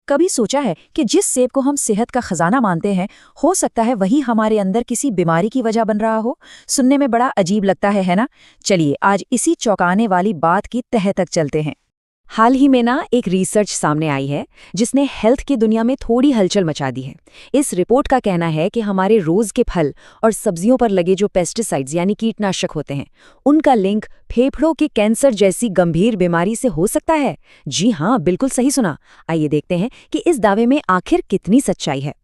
कभी सोचा है कि जिस सेब को हम सेहत का खजाना मानते हैं, हो सकता है वही हमारे अंदर किसी बीमारी की वजह बन रहा हो। सुनने में बड़ा अजीब लगता है ना? चलिए आज इसी चौंकाने वाली बात की तह तक चलते हैं। हाल ही में एक रिसर्च सामने आई है जिसने हेल्थ की दुनिया में थोड़ी हलचल मचा दी है। इस रिपोर्ट का कहना है कि हमारे रोज के फल और सब्जियों पर लगे जो पेस्टिसाइड्स यानी कीटनाशक होते हैं, उनका लिंक फेफड़ों के कैंसर जैसी गंभीर बीमारी से हो सकता है। जी हाँ, बिल्कुल सही सुना। आइए देखते हैं कि इस दावे में आखिर कितनी सच्चाई है।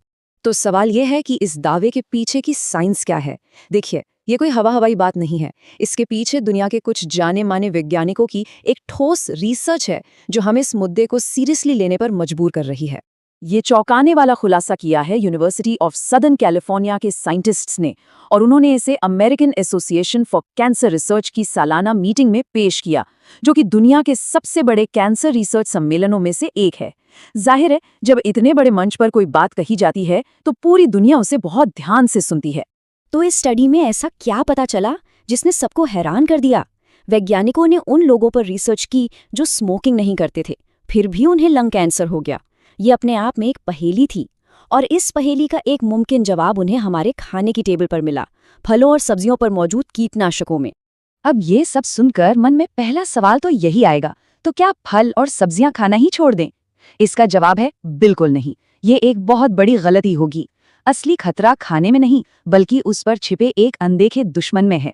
तो सवाल यह है कि इस दावे के पीछे की साइंस क्या है। देखिए, ये कोई हवाई बात नहीं है। इसके पीछे दुनिया के कुछ जाने माने वैज्ञानिकों की एक ठोस रिसर्च है जो हमें इस मुद्दे को सीरियसली लेने पर मजबूर कर रही है। ये चौंकाने वाला खुलासा किया है यूनिवर्सिटी ऑफ सदर्न कैलिफोर्निया के साइंटिस्ट्स ने, और उन्होंने इसे American association for cancer research की सालाना मीटिंग में पेश किया, जो कि दुनिया के सबसे बड़े कैंसर रिसर्च सम्मेलनों में से एक है। जाहिर है, जब इतने बड़े मंच पर कोई बात कही जाती है तो पूरी दुनिया उसे बहुत ध्यान से सुनती है। तो इस स्टडी में ऐसा क्या पता चला जिसने सबको हैरान कर दिया? वैज्ञानिकों ने उन लोगों पर रिसर्च की जो स्मोकिंग नहीं करते थे, फिर भी उन्हें लंग कैंसर हो गया। ये अपने आप में एक पहेली थी, और इस पहेली का एक मुमकिन जवाब उन्हें हमारे खाने की टेबल पर मिला, फलों और सब्जियों पर मौजूद कीटनाशकों में। अब ये सब सुनकर मन में पहला सवाल तो यही आएगा, तो क्या फल और सब्जियां खाना ही छोड़ दें? इसका जवाब है बिल्कुल नहीं। ये एक बहुत बड़ी गलती होगी। असली खतरा खाने में नहीं, बल्कि उस पर छिपे एक अनदेखे दुश्मन में है।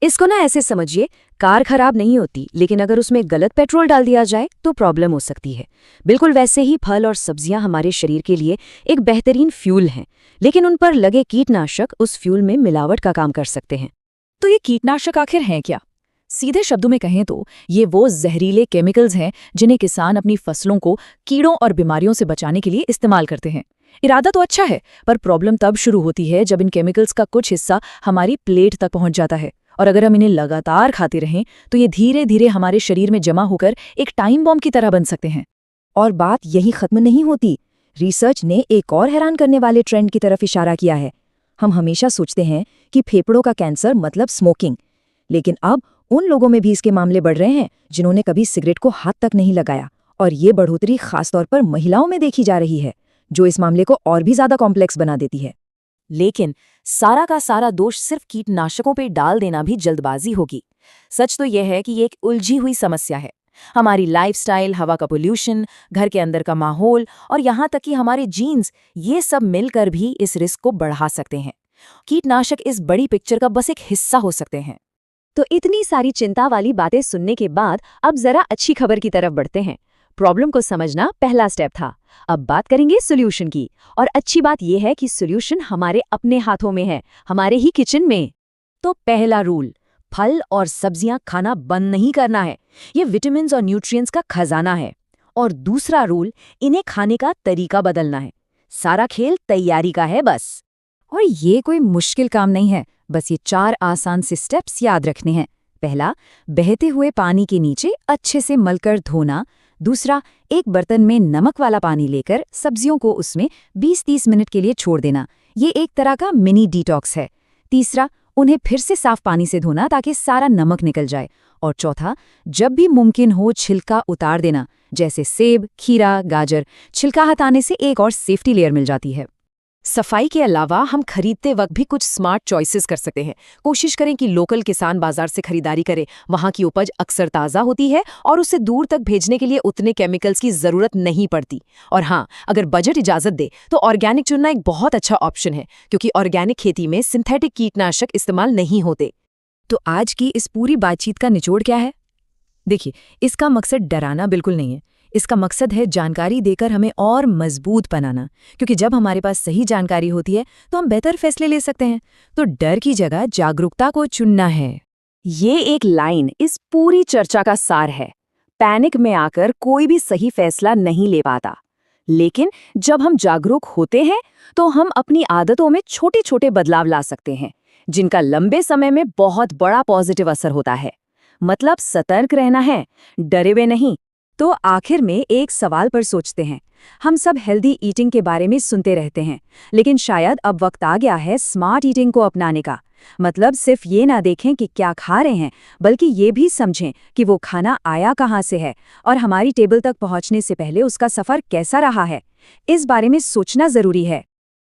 इसको ना ऐसे समझिए, कार खराब नहीं होती, लेकिन अगर उसमें गलत पेट्रोल डाल दिया जाए तो प्रॉब्लम हो सकती है। बिल्कुल वैसे ही फल और सब्जियां हमारे शरीर के लिए एक बेहतरीन फ्यूल हैं, लेकिन उन पर लगे कीटनाशक उस फ्यूल में मिलावट का काम कर सकते हैं। तो ये कीटनाशक आखिर हैं क्या? सीधे शब्दों में कहें तो ये वो जहरीले केमिकल्स हैं जिन्हें किसान अपनी फसलों को कीड़ों और बीमारियों से बचाने के लिए इस्तेमाल करते हैं। इरादा तो अच्छा है, पर प्रॉब्लम तब शुरू होती है जब इन केमिकल्स का कुछ हिस्सा हमारी प्लेट तक पहुंच जाता है, और अगर हम इन्हें लगातार खाते रहें तो ये धीरे धीरे हमारे शरीर में जमा होकर एक टाइम बॉम्ब की तरह बन सकते हैं। और बात यही खत्म नहीं होती। रिसर्च ने एक और हैरान करने वाले ट्रेंड की तरफ इशारा किया है। हम हमेशा सोचते हैं कि फेफड़ों का कैंसर मतलब स्मोकिंग, लेकिन अब उन लोगों में भी इसके मामले बढ़ रहे हैं जिन्होंने कभी सिगरेट को हाथ तक नहीं लगाया, और ये बढ़ोतरी खासतौर पर महिलाओं में देखी जा रही है, जो इस मामले को और भी ज्यादा कॉम्प्लेक्स बना देती है। लेकिन सारा का सारा दोष सिर्फ कीटनाशकों पर डाल देना भी जल्दबाजी होगी। सच तो यह है कि ये एक उलझी हुई समस्या है। हमारी लाइफस्टाइल, हवा का पोल्यूशन, घर के अंदर का माहौल और यहाँ तक कि हमारे जीन्स, ये सब मिलकर भी इस रिस्क को बढ़ा सकते हैं। कीटनाशक इस बड़ी पिक्चर का बस एक हिस्सा हो सकते हैं। तो इतनी सारी चिंता वाली बातें सुनने के बाद अब जरा अच्छी खबर की तरफ बढ़ते हैं। प्रॉब्लम को समझना पहला स्टेप था, अब बात करेंगे सोल्यूशन की। और अच्छी बात यह है कि सोल्यूशन हमारे अपने हाथों में है, हमारे ही किचन में। तो पहला रूल, फल और सब्जियां खाना बंद नहीं करना है। ये विटामिन्स और न्यूट्रिएंट्स का खजाना है। और दूसरा रूल, इन्हें खाने का तरीका बदलना है। सारा खेल तैयारी का है बस। और ये कोई मुश्किल काम नहीं है, बस ये 4 आसान से स्टेप्स याद रखने हैं। पहला, बहते हुए पानी के नीचे अच्छे से मलकर धोना। दूसरा, एक बर्तन में नमक वाला पानी लेकर सब्जियों को उसमें 20-30 मिनट के लिए छोड़ देना। ये एक तरह का मिनी डिटॉक्स है। तीसरा, उन्हें फिर से साफ पानी से धोना ताकि सारा नमक निकल जाए। और चौथा, जब भी मुमकिन हो छिलका उतार देना, जैसे सेब, खीरा, गाजर। छिलका हटाने से एक और सेफ्टी लेयर मिल जाती है। सफाई के अलावा हम खरीदते वक्त भी कुछ स्मार्ट चॉइसेस कर सकते हैं। कोशिश करें कि लोकल किसान बाजार से खरीदारी करें। वहाँ की उपज अक्सर ताज़ा होती है और उसे दूर तक भेजने के लिए उतने केमिकल्स की ज़रूरत नहीं पड़ती। और हाँ, अगर बजट इजाज़त दे तो ऑर्गेनिक चुनना एक बहुत अच्छा ऑप्शन है, क्योंकि ऑर्गेनिक खेती में सिंथेटिक कीटनाशक इस्तेमाल नहीं होते। तो आज की इस पूरी बातचीत का निचोड़ क्या है? देखिए, इसका मकसद डराना बिल्कुल नहीं है। इसका मकसद है जानकारी देकर हमें और मजबूत बनाना, क्योंकि जब हमारे पास सही जानकारी होती है तो हम बेहतर फैसले ले सकते हैं। तो डर की जगह जागरूकता को चुनना है। ये एक लाइन इस पूरी चर्चा का सार है। पैनिक में आकर कोई भी सही फैसला नहीं ले पाता, लेकिन जब हम जागरूक होते हैं तो हम अपनी आदतों में छोटे छोटे बदलाव ला सकते हैं, जिनका लंबे समय में बहुत बड़ा पॉजिटिव असर होता है। मतलब सतर्क रहना है, डरे हुए नहीं। तो आखिर में एक सवाल पर सोचते हैं, हम सब हेल्दी ईटिंग के बारे में सुनते रहते हैं, लेकिन शायद अब वक्त आ गया है स्मार्ट ईटिंग को अपनाने का। मतलब सिर्फ ये ना देखें कि क्या खा रहे हैं, बल्कि ये भी समझें कि वो खाना आया कहाँ से है और हमारी टेबल तक पहुँचने से पहले उसका सफ़र कैसा रहा है। इस बारे में सोचना ज़रूरी है।